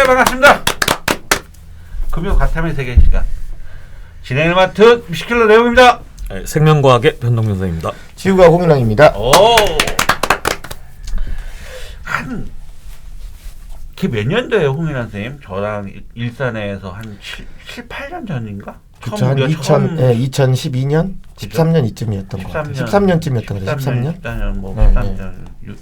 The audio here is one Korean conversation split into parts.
반갑습니다. 금요 가탐의 세계 시간 진행을 맡은 뮤직킬러 레옹입니다. 네, 생명과학의 변동변사입니다. 지구과학 홍일랑입니다. 그게 몇 년도에요, 홍일랑 선생님? 저랑 일산에서 한 7, 8년 전인가? 그쵸, 한 2012년? 13년 이쯤이었던 것 같아요. 13년쯤이었던 거죠. 13년? 14년, 뭐, 네, 13년.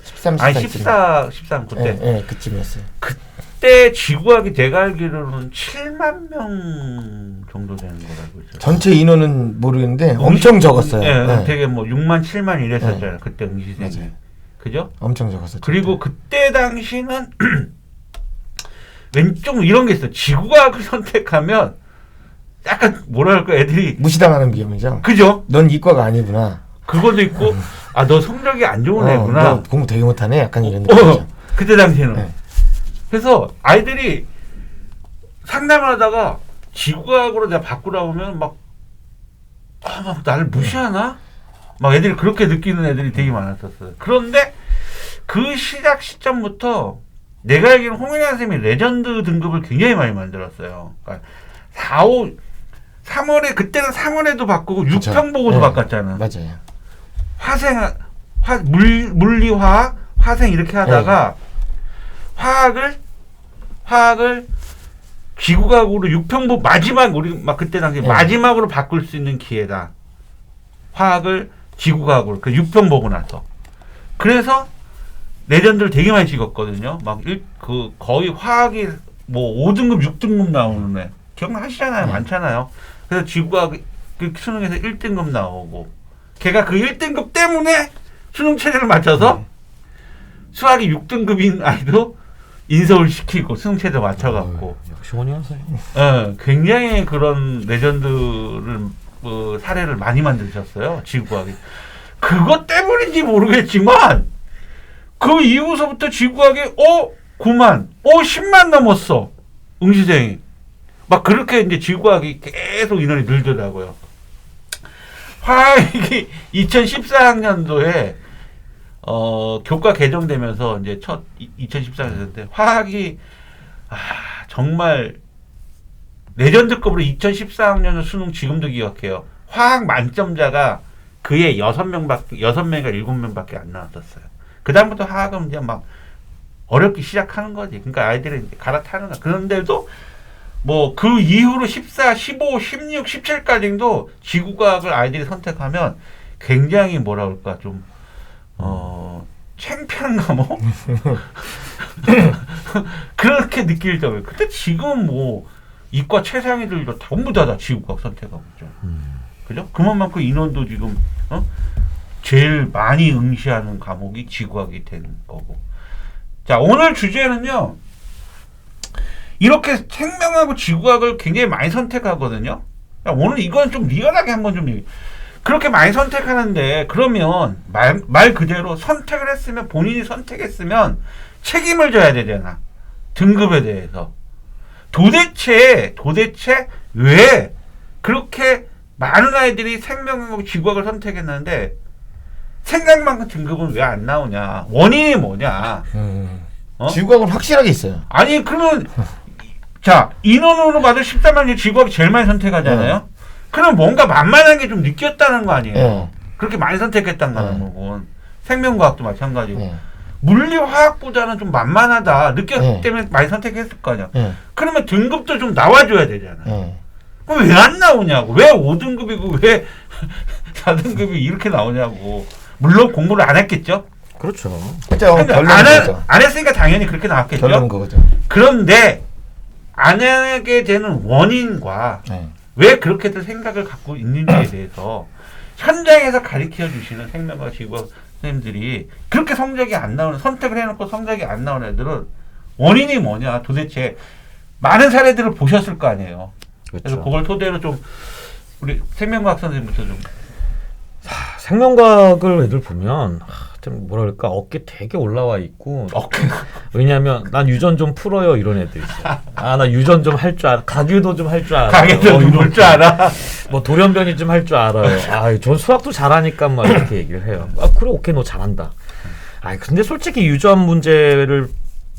13, 아니, 13, 그때. 네, 그쯤이었어요. 그때 지구학이 내가 알기로는 7만 명 정도 되는 거라고 있어요. 전체 인원은 모르겠는데 엄청 적었어요. 네. 되게 뭐 6만, 7만 이랬었잖아요. 네. 그때 응시생이. 맞아요. 그죠? 엄청 적었어요. 그리고 그때 당시는 왼쪽 이런 게 있어요. 지구과학을 선택하면 약간 뭐랄까 애들이 무시당하는 위험이죠. 그죠? 넌 이과가 아니구나. 그것도 있고 너 성적이 안 좋은 애구나. 너 공부 되게 못하네. 약간 이런 느낌이죠. 그때 당시에는. 네. 그래서 아이들이 상담을 하다가 지구과학으로 내가 바꾸라고 하면 막 나를 무시하나? 막 애들이 그렇게 느끼는 애들이 되게 많았었어요. 그런데 그 시작 시점부터 내가 알기로는 홍일랑 선생님이 레전드 등급을 굉장히 많이 만들었어요. 그러니까 3월에 그때는 3월에도 바꾸고 6평 보고도 바꿨잖아. 맞아요. 물리화학, 화생 이렇게 하다가 화학을 지구과학으로 6평부 마지막 우리 막 그때 당시 마지막으로 바꿀 수 있는 기회다. 화학을 지구과학으로 그 6평 보고 나서. 그래서 레전드를 되게 많이 찍었거든요. 막 거의 화학이 뭐 5등급, 6등급 나오는 애. 기억나시잖아요. 많잖아요. 그래서 지구과학 그 수능에서 1등급 나오고 걔가 그 1등급 때문에 수능 체제를 맞춰서 수학이 6등급인 아이도 인서울 시키고 수능 체제 맞춰갖고 역시 원희원 선생님. 굉장히 그런 레전드를 사례를 많이 만드셨어요. 지구과학이. 그것 때문인지 모르겠지만 그 이후서부터 지구과학이 9만, 10만 넘었어. 응시생이. 막 그렇게 이제 지구과학이 계속 인원이 늘더라고요. 화학이 2014학년도에 교과 개정되면서 이제 첫 2014년도인데 화학이 정말 레전드급으로 2014학년 수능 지금도 기억해요. 화학 만점자가 그의 6명인가 7명밖에 안 나왔었어요. 그 다음부터 화학은 이제 막 어렵게 시작하는 거지. 그러니까 아이들이 이제 갈아타는 거야. 그런데도 뭐 그 이후로 14, 15, 16, 17까지도 지구과학을 아이들이 선택하면 굉장히 뭐라 그럴까 좀 창피한 과목 그렇게 느낄 정도예요. 근데 지금 뭐 이과 최상위들도 전부 다 지구과학 선택하고 있죠. 그죠? 그만큼 인원도 지금 제일 많이 응시하는 과목이 지구과학이 되는 거고. 자, 오늘 주제는요. 이렇게 생명하고 지구과학을 굉장히 많이 선택하거든요. 오늘 이건 좀 리얼하게 한번 좀 얘기. 그렇게 많이 선택하는데 그러면 말 그대로 선택을 했으면 본인이 선택했으면 책임을 져야 되잖아. 등급에 대해서. 도대체 왜 그렇게 많은 아이들이 생명하고 지구과학을 선택했는데 생각만큼 등급은 왜 안 나오냐. 원인이 뭐냐. 지구과학은 확실하게 있어요. 아니 그러면 자 인원으로 봐도 13만 명 지구과학이 제일 많이 선택하잖아요. 그럼 뭔가 만만한 게 좀 느꼈다는 거 아니에요. 그렇게 많이 선택했다는 거고 생명과학도 마찬가지고 물리화학보다는 좀 만만하다 느꼈기 때문에 많이 선택했을 거 아니야. 그러면 등급도 좀 나와줘야 되잖아. 그럼 왜 안 나오냐고. 왜 5등급이고 왜 4등급이 이렇게 나오냐고. 물론 공부를 안 했겠죠. 그렇죠. 안 했으니까 당연히 그렇게 나왔겠죠. 결론은 그거죠. 그런데 안 하게 되는 원인과 왜 그렇게들 생각을 갖고 있는지에 대해서 현장에서 가르쳐 주시는 생명과 지구과학 선생님들이 그렇게 성적이 안 나오는 선택을 해놓고 성적이 안 나오는 애들은 원인이 뭐냐 도대체 많은 사례들을 보셨을 거 아니에요. 그렇죠. 그래서 그걸 토대로 좀 우리 생명과학 선생님부터 좀 생명과학을 애들 보면 좀 뭐랄까 어깨 되게 올라와 있고 왜냐면 난 유전 좀 풀어요 이런 애들 있어. 나 유전 좀 할 줄 알아. 가교도 좀 할 줄 알아. 가교도 좀 볼 줄 알아. 뭐 돌연변이 좀 할 줄 알아요. 전 수학도 잘하니까 막 이렇게 얘기를 해요. 그래 오케이 너 잘한다. 근데 솔직히 유전 문제를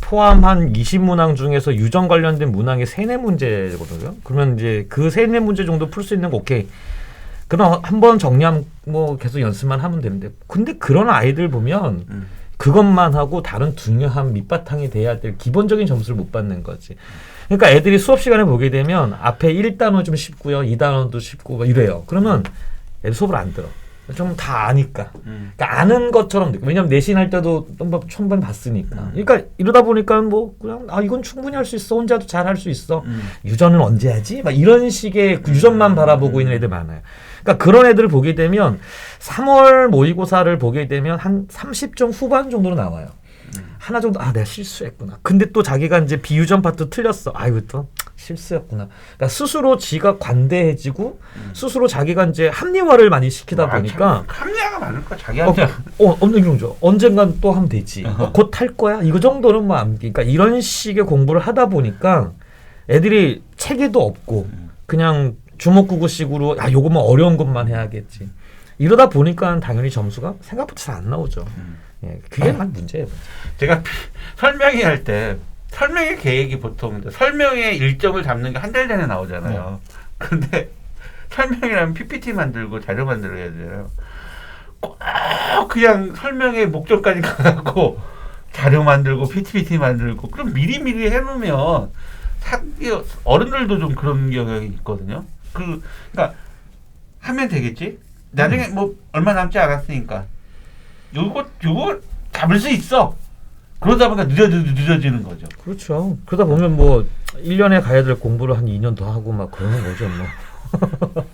포함한 20문항 중에서 유전 관련된 문항이 3-4문제거든요. 그러면 이제 그 3-4문제 정도 풀 수 있는 거 오케이. 그럼 한번 정리하면 뭐 계속 연습만 하면 되는데 근데 그런 아이들 보면 그것만 하고 다른 중요한 밑바탕이 돼야 될 기본적인 점수를 못 받는 거지. 그러니까 애들이 수업 시간에 보게 되면 앞에 1단원 좀 쉽고요. 2단원도 쉽고 막 이래요. 그러면 애들 수업을 안 들어. 좀 다 아니까. 그러니까 아는 것처럼 느껴. 왜냐면 내신할 때도 천번 봤으니까. 그러니까 이러다 보니까 뭐 그냥 이건 충분히 할 수 있어. 혼자도 잘 할 수 있어. 유전은 언제 하지? 막 이런 식의 유전만 바라보고 있는 애들 많아요. 그러니까 그런 애들을 보게 되면 3월 모의고사를 보게 되면 한 30점 후반 정도로 나와요. 하나 정도 내가 실수했구나. 근데 또 자기가 이제 비유전 파트 틀렸어. 아이고 또 실수였구나. 그러니까 스스로 지가 관대해지고 스스로 자기가 이제 합리화를 많이 시키다 보니까 합리화가 많을 거야. 자기 합리화. 언젠간 또 하면 되지. 곧 할 거야. 이거 정도는 뭐 안. 그러니까 이런 식의 공부를 하다 보니까 애들이 체계도 없고 그냥 주먹구구식으로 요거만 어려운 것만 해야겠지. 이러다 보니까 당연히 점수가 생각보다 잘 안 나오죠. 예, 그게 만 문제예요. 제가 설명회 할 때 설명회 계획이 보통 설명회 일정을 잡는 게 한 달 전에 나오잖아요. 근데 설명회라면 PPT 만들고 자료 만들어야 돼요. 꼭 그냥 설명회 목적까지 가고 자료 만들고 PPT 만들고 그럼 미리미리 해놓으면 어른들도 좀 그런 경향이 있거든요. 그러니까 하면 되겠지. 나중에 뭐 얼마 남지 않았으니까 요거 잡을 수 있어. 그러다 보니까 늦어지는 거죠. 그렇죠. 그러다 보면 뭐 1년에 가야 될 공부를 한 2년 더 하고 막 그러는 거죠. 뭐.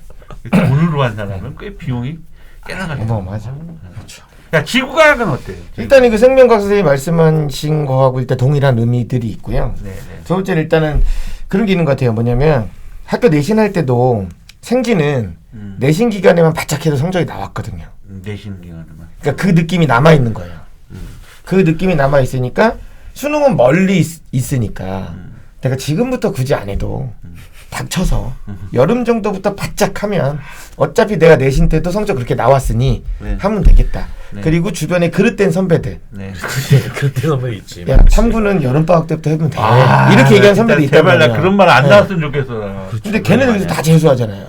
돈으로 한 사람은 꽤 비용이 꽤나 가죠. 맞아. 그렇죠. 야, 지구과학은 어때요? 일단 그 생명과학 선생님이 말씀하신 거하고 일단 동일한 의미들이 있고요. 네네. 두 번째는 일단은 그런 게 있는 것 같아요. 뭐냐면 학교 내신할 때도 생지는 내신 기간에만 바짝 해도 성적이 나왔거든요. 내신 기간에만. 그러니까 그 느낌이 남아있는 거예요. 그 느낌이 남아있으니까 수능은 멀리 있으니까 내가 지금부터 굳이 안 해도 닥쳐서 여름 정도부터 바짝 하면 어차피 내가 내신 때도 성적 그렇게 나왔으니 네. 하면 되겠다. 네. 그리고 주변에 그릇된 선배들. 네. 그때 선배 있지. 야, 탐구는 여름방학 때부터 해보면 돼. 아, 이렇게 얘기하는 선배들이 있단 제발 말이야. 나 그런 말 안 나왔으면 좋겠어. 근데 걔네들 여기서 다 재수하잖아요.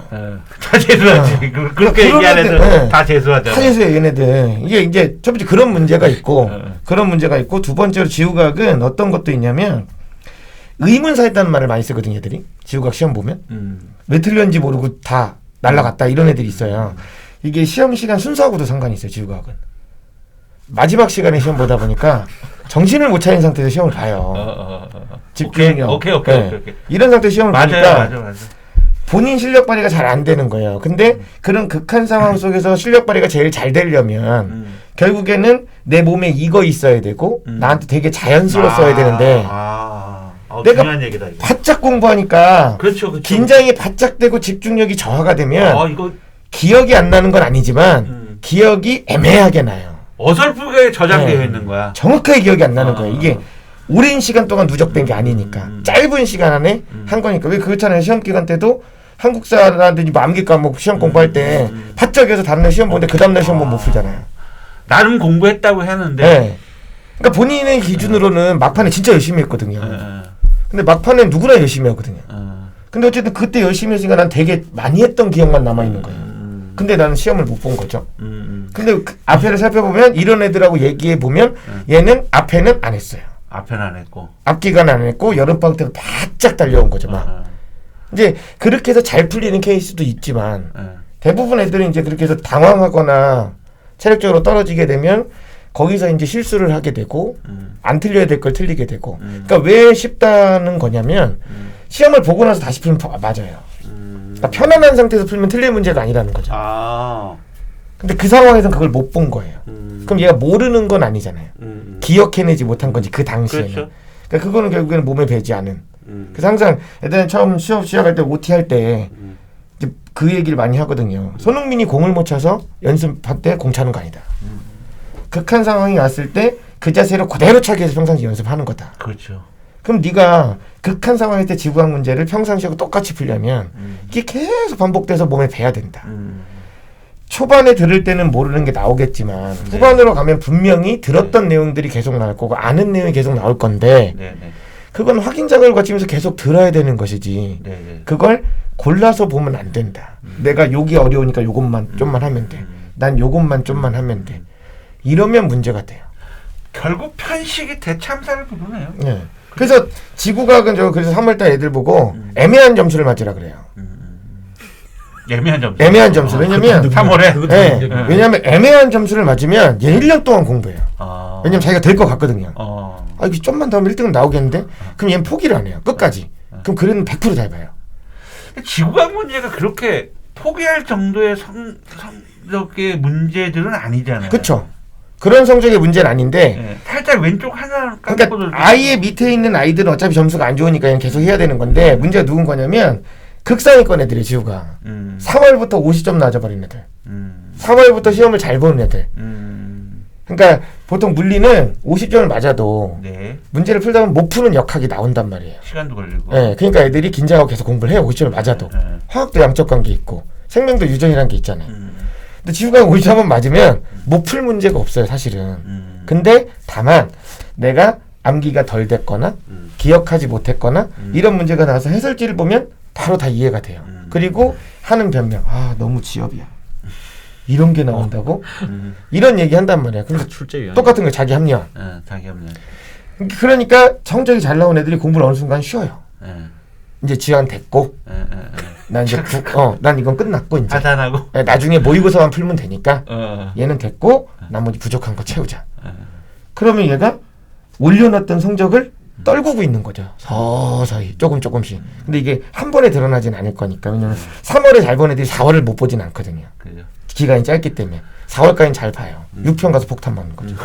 다 재수하지. 그렇게 얘기하는 애들 다 재수하잖아. 다 재수해 얘네들. 이게 이제 첫 번째 그런 문제가 있고 그런 문제가 있고 두 번째로 지구과학은 어떤 것도 있냐면 의문사했다는 말을 많이 쓰거든요. 애들이 지구과학 시험 보면 왜 틀렸는지 모르고 다 날라갔다 이런 애들이 있어요. 이게 시험 시간 순서하고도 상관이 있어요. 지구과학은 마지막 시간에 시험 보다 보니까 정신을 못 차린 상태에서 시험을 봐요. 집중력. 오케이. 이런 상태에서 시험을 보니까 맞아. 본인 실력 발휘가 잘 안 되는 거예요. 근데 그런 극한 상황 속에서 실력 발휘가 제일 잘 되려면 결국에는 내 몸에 이거 있어야 되고 나한테 되게 자연스러웠어야 되는데 내가 중요한 얘기다, 이거. 바짝 공부하니까 그렇죠. 긴장이 바짝 되고 집중력이 저하가 되면 이거 기억이 안 나는 건 아니지만 기억이 애매하게 나요. 어설프게 저장되어 있는 거야. 정확하게 기억이 안 나는 거예요. 이게 오랜 시간 동안 누적된 게 아니니까 짧은 시간 안에 한 거니까. 왜 그렇잖아요. 시험 기간 때도 한국사라든지 뭐 암기 과목 시험 공부할 때 바짝 해서 다른 날 시험 보는데 그 다음날 시험 보면 못 풀잖아요. 나름 공부했다고 했는데 네. 그러니까 본인의 기준으로는 막판에 진짜 열심히 했거든요. 근데 막판에 누구나 열심히 하거든요. 근데 어쨌든 그때 열심히 했으니까 난 되게 많이 했던 기억만 남아있는 거예요. 근데 나는 시험을 못 본 거죠. 근데 그 앞에를 살펴보면 이런 애들하고 얘기해보면 얘는 앞에는 안 했어요. 앞에는 안 했고 앞기간 안 했고 여름방학 때는 바짝 달려온 거죠. 막. 이제 그렇게 해서 잘 풀리는 케이스도 있지만 대부분 애들은 이제 그렇게 해서 당황하거나 체력적으로 떨어지게 되면 거기서 이제 실수를 하게 되고 안 틀려야 될 걸 틀리게 되고 그러니까 왜 쉽다는 거냐면 시험을 보고 나서 다시 풀면 맞아요. 그러니까 편안한 상태에서 풀면 틀릴 문제가 아니라는 거죠. 근데 그 상황에서는 그걸 못 본 거예요. 그럼 얘가 모르는 건 아니잖아요. 기억해내지 못한 건지 그 당시에는. 그렇죠. 그러니까 그거는 결국에는 몸에 배지 않은. 그래서 항상 애들은 처음 시험 시작할 때 OT 할 때 이제 그 얘기를 많이 하거든요. 손흥민이 공을 못 차서 연습할 때 공 차는 거 아니다. 극한 상황이 왔을 때 그 자세로 그대로 차기 위해서 평상시 연습하는 거다. 그렇죠. 그럼 네가 극한 상황일 때 지구학 문제를 평상시하고 똑같이 풀려면 이게 계속 반복돼서 몸에 배야 된다. 초반에 들을 때는 모르는 게 나오겠지만 후반으로 가면 분명히 들었던 내용들이 계속 나올 거고 아는 내용이 계속 나올 건데 그건 확인 작업을 거치면서 계속 들어야 되는 것이지 그걸 골라서 보면 안 된다. 내가 요기 어려우니까 요것만 좀만 하면 돼. 난 요것만 좀만 하면 돼. 이러면 문제가 돼요. 결국 편식이 대참사를 부르네요. 네. 그래서 지구과학은 그래서 3월달 애들 보고 애매한 점수를 맞으라 그래요. 애매한 점수. 애매한 점수. 왜냐면 3월에. 네. 왜냐면 애매한 점수를 맞으면 얘 1년 동안 공부해요. 왜냐면 자기가 될 것 같거든요. 아, 이게 좀만 더 하면 1등은 나오겠는데? 그럼 얘는 포기를 안 해요. 끝까지. 그럼 그래는 100% 잘 봐요. 지구과학 문제가 그렇게 포기할 정도의 성적의 문제들은 아니잖아요. 그렇죠. 그런 성적의 문제는 아닌데 살짝 왼쪽 하나 그러니까 아예 밑에 있는 아이들은 어차피 점수가 안 좋으니까 그냥 계속 해야 되는 건데 문제가 누군 거냐면 극상위권 애들이 지우가 3월부터 50점 낮아버린 애들 3월부터 시험을 잘 보는 애들 그러니까 보통 물리는 50점을 맞아도 문제를 풀다 보면 못 푸는 역학이 나온단 말이에요. 시간도 걸리고. 네, 그러니까 애들이 긴장하고 계속 공부를 해요. 50점을 맞아도. 화학도 양적 관계 있고 생명도 유전이라는 게 있잖아요. 근데 지구가 50점만 맞으면 못 풀 문제가 없어요, 사실은. 근데 다만 내가 암기가 덜 됐거나 기억하지 못했거나 이런 문제가 나와서 해설지를 보면 바로 다 이해가 돼요. 그리고 하는 변명. 아, 너무 지엽이야. 이런 게 나온다고? 이런 얘기 한단 말이야. 근데 똑같은 거 자기 합리화. 자기 합리화. 그러니까 성적이 잘 나온 애들이 공부를 어느 순간 쉬어요. 이제 지원 됐고, 난 이제 난 이건 끝났고 이제. 하단하고. 나중에 모의고사만 풀면 되니까 얘는 됐고 나머지 부족한 거 채우자. 그러면 얘가 올려놨던 성적을 떨구고 있는 거죠. 서서히 조금씩. 근데 이게 한 번에 드러나진 않을 거니까. 왜냐면 3월에 잘 본 애들이 4월을 못 보진 않거든요. 그래요. 기간이 짧기 때문에 4월까지는 잘 봐요. 6편 가서 폭탄 맞는 거죠.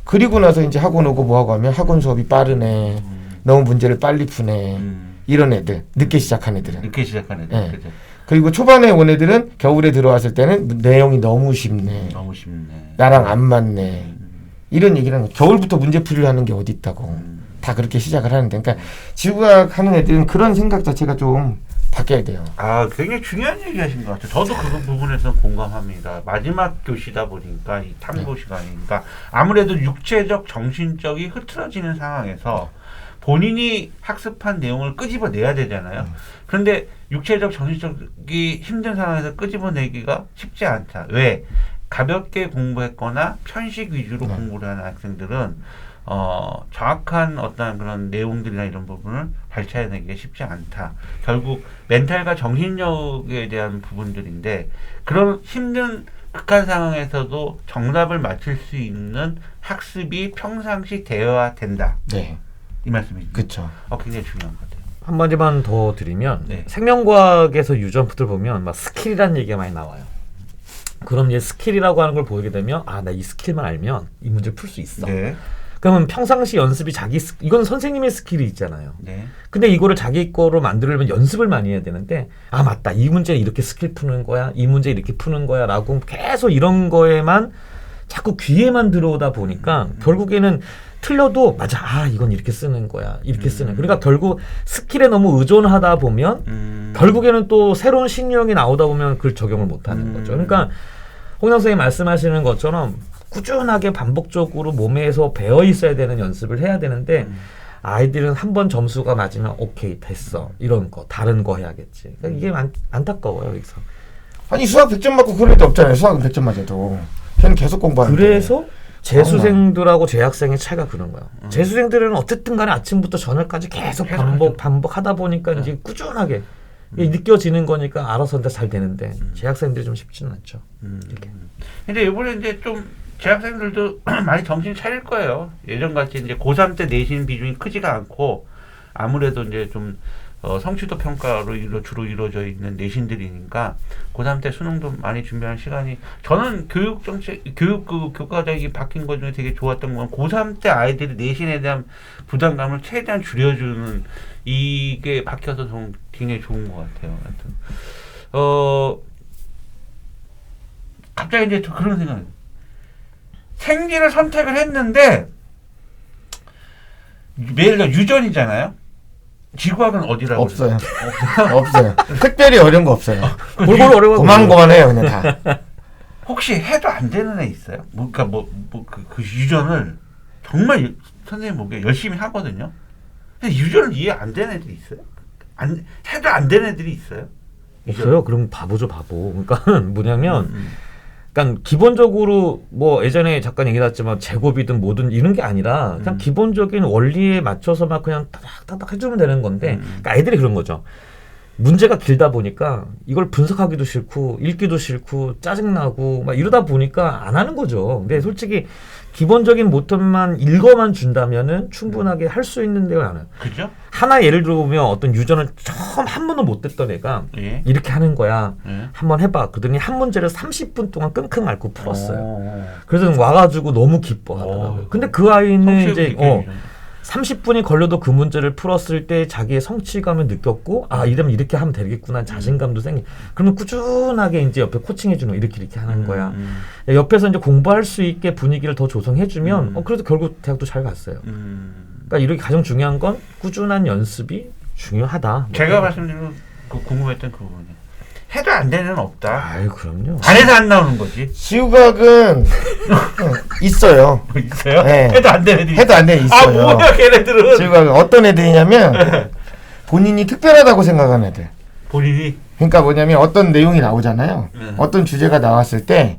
그리고 나서 이제 학원 오고 뭐하고 하면 학원 수업이 빠르네. 너무 문제를 빨리 푸네. 이런 애들. 늦게 시작한 애들은. 그죠. 그리고 초반에 온 애들은 겨울에 들어왔을 때는 내용이 너무 쉽네. 나랑 안 맞네. 이런 얘기를 하는 거예요. 겨울부터 문제풀이를 하는 게 어디 있다고. 다 그렇게 시작을 하는데. 그러니까 지구과학 하는 애들은 그런 생각 자체가 좀 바뀌어야 돼요. 아, 굉장히 중요한 얘기 하신 것 같아요. 저도 그 부분에서 공감합니다. 마지막 교시다 보니까 이 탐구 시간이니까 아무래도 육체적, 정신적이 흐트러지는 상황에서 본인이 학습한 내용을 끄집어내야 되잖아요. 그런데 육체적, 정신적이 힘든 상황에서 끄집어내기가 쉽지 않다. 왜? 가볍게 공부했거나 편식 위주로 공부를 하는 학생들은 정확한 어떤 그런 내용들이나 이런 부분을 발차해내기가 쉽지 않다. 결국 멘탈과 정신력에 대한 부분들인데 그런 힘든 극한 상황에서도 정답을 맞출 수 있는 학습이 평상시 되어야 된다. 네. 이 말씀이죠. 그렇죠. 굉장히 중요한 것 같아요. 한마디만 더 드리면 생명과학에서 유전부들 보면 막 스킬이라는 얘기가 많이 나와요. 그럼 이제 스킬이라고 하는 걸 보게 되면 나 이 스킬만 알면 이 문제를 풀 수 있어. 그러면 평상시 연습이 이건 선생님의 스킬이 있잖아요. 근데 이거를 자기 거로 만들려면 연습을 많이 해야 되는데 맞다. 이 문제는 이렇게 스킬 푸는 거야. 이 문제 이렇게 푸는 거야. 라고 계속 이런 거에만 자꾸 귀에만 들어오다 보니까 결국에는 틀려도 맞아. 이건 이렇게 쓰는 거야. 이렇게 쓰는. 그러니까 결국 스킬에 너무 의존하다 보면 결국에는 또 새로운 신유형이 나오다 보면 그걸 적용을 못하는 거죠. 그러니까 홍영 선생님 말씀하시는 것처럼 꾸준하게 반복적으로 몸에서 배어 있어야 되는 연습을 해야 되는데 아이들은 한 번 점수가 맞으면 오케이 됐어. 이런 거 다른 거 해야겠지. 그러니까 이게 안타까워요. 여기서. 아니 수학 100점 맞고 그럴 때 없잖아요. 수학은 100점 맞아도. 걔는 계속 공부하는데. 그래서 재수생들하고 재학생의 차이가 그런 거야. 재수생들은 어쨌든 간에 아침부터 저녁까지 계속 반복하다 보니까 이제 꾸준하게 느껴지는 거니까 알아서 잘 되는데 재학생들이 좀 쉽지는 않죠. 이렇게. 근데 이번에 이제 좀 재학생들도 많이 정신 차릴 거예요. 예전같이 이제 고3 때 내신 비중이 크지가 않고 아무래도 이제 좀 성취도 평가로 주로 이루어져 있는 내신들이니까 고3 때 수능도 많이 준비하는 시간이 저는 교과정이 바뀐 것 중에 되게 좋았던 건 고3 때 아이들이 내신에 대한 부담감을 최대한 줄여주는 이게 바뀌어서 좀 굉장히 좋은 것 같아요. 하여튼 갑자기 이제 그런 생각이 생리를 선택을 했는데 매일 유전이잖아요. 지구학은 어디라고 없어요. 그래요? 없어요. 특별히 어려운 거 없어요. 골고루 어려워. 고만고만해요 그냥 다. 혹시 해도 안 되는 애 있어요? 그러니까 그 유전을 정말 선생님 보기에 열심히 하거든요. 근데 유전을 이해 안 되는 애들이 있어요? 해도 안 되는 애들이 있어요? 있어요. 그럼 바보죠, 바보. 그러니까 뭐냐면, 그러니까 기본적으로 뭐 예전에 잠깐 얘기했지만 제곱이든 뭐든 이런 게 아니라 그냥 기본적인 원리에 맞춰서 막 그냥 따닥따닥 해주면 되는 건데, 그러니까 애들이 그런 거죠. 문제가 길다 보니까 이걸 분석하기도 싫고 읽기도 싫고 짜증나고 막 이러다 보니까 안 하는 거죠. 근데 솔직히 기본적인 모턴만 읽어만 준다면은 충분하게 할 수 있는 데가 많아요. 그죠? 하나 예를 들어보면 어떤 유전을 처음 한 번도 못 됐던 애가 예. 이렇게 하는 거야. 예. 한번 해봐. 그러더니 한 문제를 30분 동안 끙끙 앓고 풀었어요. 오. 그래서 와가지고 너무 기뻐하더라고요. 근데 그 아이는 이제 30분이 걸려도 그 문제를 풀었을 때 자기의 성취감을 느꼈고 아 이러면 이렇게 하면 되겠구나 자신감도 생기. 그러면 꾸준하게 이제 옆에 코칭해주는 이렇게 하는 거야. 옆에서 이제 공부할 수 있게 분위기를 더 조성해주면 그래도 결국 대학도 잘 갔어요. 그러니까 이렇게 가장 중요한 건 꾸준한 연습이 중요하다. 제가 말씀드린 궁금했던 그 부분이 해도 안 되는 애는 없다. 아유 그럼요. 안 해서 안 나오는 거지. 지구과학은 있어요. 뭐 있어요? 네. 해도 안 되는 애들이 해도 안 돼 있어요. 아 뭐야 걔네들은. 지구과학은 어떤 애들이냐면 본인이 특별하다고 생각하는 애들. 본인이 그러니까 뭐냐면 어떤 내용이 나오잖아요. 어떤 주제가 나왔을 때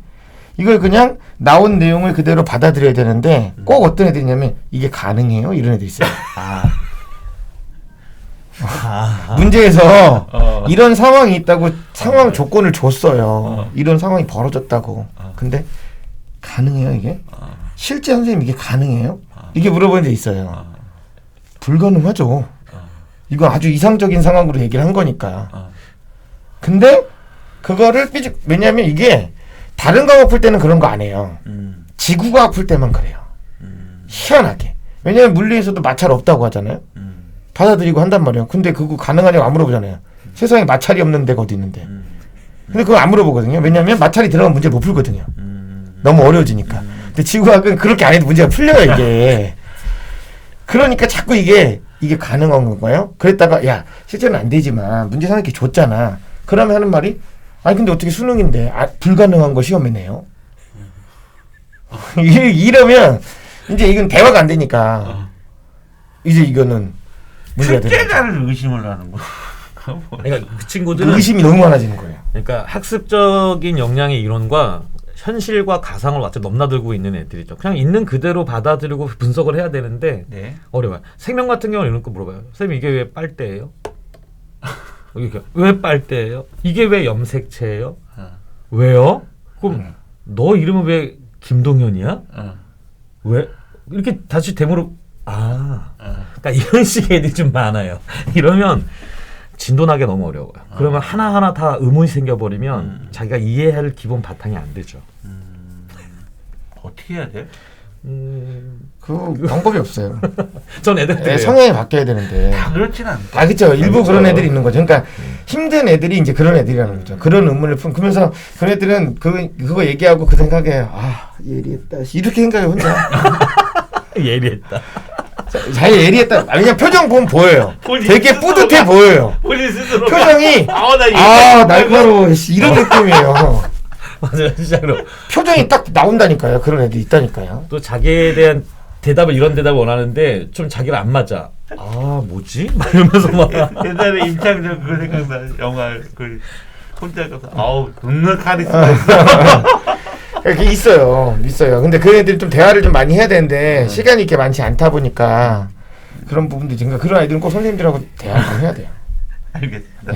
이걸 그냥 나온 내용을 그대로 받아들여야 되는데 꼭 어떤 애들이냐면 이게 가능해요? 이런 애들 있어요. 문제에서 이런 상황이 있다고 상황 조건을 줬어요. 이런 상황이 벌어졌다고. 근데 가능해요 이게? 실제 선생님 이게 가능해요? 이게 물어보는 데 있어요. 불가능하죠. 이거 아주 이상적인 상황으로 얘기를 한 거니까. 근데 그거를 왜냐하면 이게 다른 과목 풀 때는 그런 거 안 해요. 지구과학 풀 때만 그래요. 희한하게. 왜냐하면 물리에서도 마찰 없다고 하잖아요. 받아들이고 한단 말이에요. 근데 그거 가능하냐고 안 물어보잖아요. 세상에 마찰이 없는 데가 어디 있는데. 근데 그거 안 물어보거든요. 왜냐하면 마찰이 들어가면 문제를 못 풀거든요. 너무 어려워지니까. 근데 지구과학은 그렇게 안 해도 문제가 풀려요 이게. 그러니까 자꾸 이게 가능한 건가요? 그랬다가 야 실제는 안 되지만 문제상 이렇게 줬잖아. 그러면 하는 말이 아니 근데 어떻게 수능인데 불가능한 거 시험에 내요? 이러면 이제 이건 대화가 안 되니까 이제 이거는 문제가 되는 거죠. 출제자를 의심을 하는 거. 그러니까 그 친구들은 의심이 너무 많아지는 거예요. 그러니까 학습적인 역량의 이론과 현실과 가상을 완전 넘나들고 있는 애들이죠. 그냥 있는 그대로 받아들이고 분석을 해야 되는데 네. 어려워요. 생명 같은 경우는 이런 거 물어봐요. 선생님 이게 왜 빨대예요? 이게 왜 빨대예요? 이게 왜 염색체예요? 왜요? 그럼 너 이름은 왜 김동현이야? 왜? 이렇게 다시 되물어 그러니까 이런 식의 애들이 좀 많아요. 이러면 진도나게 너무 어려워요. 그러면 하나하나 다 의문이 생겨버리면 자기가 이해할 기본 바탕이 안 되죠. 어떻게 해야 돼? 그 방법이 없어요. 전 애들 성향이 바뀌어야 되는데. 다 그렇진 않다. 아 그렇죠. 일부 그런 애들이 있는 거죠. 그러니까 힘든 애들이 이제 그런 애들이라는 거죠. 그런 의문을 그러면서 그런 애들은 그거 얘기하고 그 생각에 예리했다 이렇게 생각해 혼자. 예리했다. 잘 예리했다. 왜냐면 표정 보면 보여요. 되게 뿌듯해 보여요. 본인 스스로 표정이 날카로워 이런 느낌이에요. 맞아요, 진짜로. 표정이 딱 나온다니까요. 그런 애들 있다니까요. 또 자기에 대한 대답을 이런 대답을 원하는데 좀 자기를 안 맞아. 뭐지? 막 이러면서 막. 옛날에 임창정 그거 생각나. 영화 그 혼자 가서 눈물 카리스마 있어. 이렇게 있어요. 근데 그 애들이 좀 대화를 좀 많이 해야 되는데 시간이 이렇게 많지 않다 보니까 그런 부분도 있으니까 그런 아이들은 꼭 선생님들하고 대화를 좀 해야 돼요. 알겠습니다.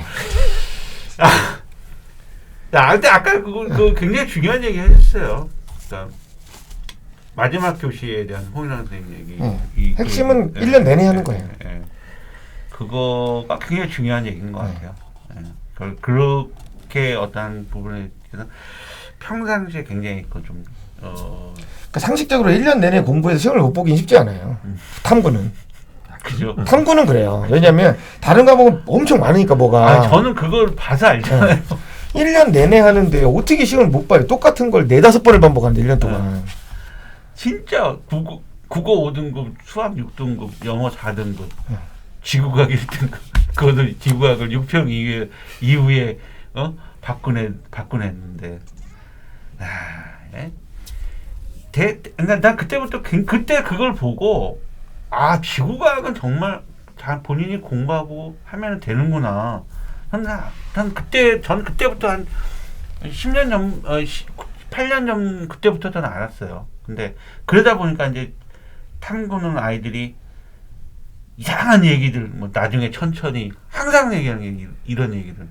근데 아까 그거 굉장히 중요한 얘기 해주셨어요. 그러니까 마지막 교시에 대한 홍인환 선생님 얘기. 핵심은 1년 내내 하는 거예요. 그거가 굉장히 중요한 얘기인 것 같아요. 그렇게 어떤 부분에 대해서 평상시에 굉장히 좀 그러니까 상식적으로 1년 내내 공부해서 시험을 못 보긴 쉽지 않아요. 탐구는. 그죠. 탐구는 그래요. 왜냐하면 다른 과목은 엄청 많으니까 뭐가. 저는 그걸 봐서 알잖아요. 1년 내내 하는데 어떻게 시험을 못 봐요. 똑같은 걸 4-5번을 반복하는데 1년 동안. 진짜 국어 5등급, 수학 6등급, 영어 4등급 지구과학 1등 그것도 지구과학을 6평 이후에 바꾸냈는데 예? 난 그때부터 그때 그걸 보고 지구과학은 정말 잘 본인이 공부하고 하면 되는구나. 전 그때부터 한 10년 전, 8년 전 그때부터 저는 알았어요. 근데 그러다 보니까 이제 탐구는 아이들이 이상한 얘기들, 뭐 나중에 천천히 항상 얘기하는 이런 얘기들,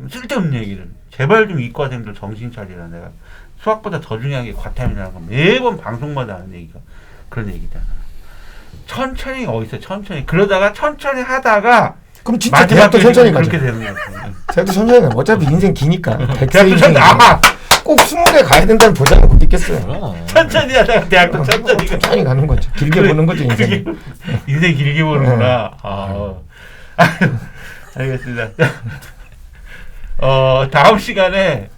쓸데없는 얘기를 제발 좀 이과생들 정신 차리라. 내가 수학보다 더 중요한 게 과탐이라는 거 매번 방송마다 하는 얘기가 그런 얘기잖아. 천천히 어디서 천천히 그러다가 천천히 하다가 그럼 진짜 대학도 천천히 가죠. 그렇게 되는 거 같아요. 대학도 천천히 가요. 어차피 인생 기니까. 대학도 천천히 꼭 20대 가야 된다는 보장은 못 있겠어요. 천천히 하다가 대학도 천천히 가는 거죠. 길게 보는 거죠, 인생. 인생 길게 보는구나. 알겠습니다. 다음 시간에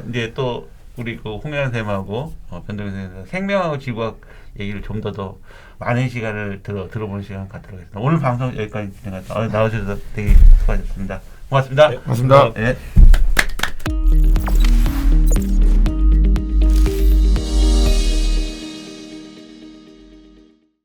이제 또 우리 그 홍현 쌤하고 변동현 쌤 생명하고 지구학 얘기를 좀 더 많은 시간을 들어보는 시간 갖도록 하겠습니다. 오늘 방송 여기까지 진행합니다. 나와주셔서 되게 수고하셨습니다. 고맙습니다. 네, 고맙습니다. 네.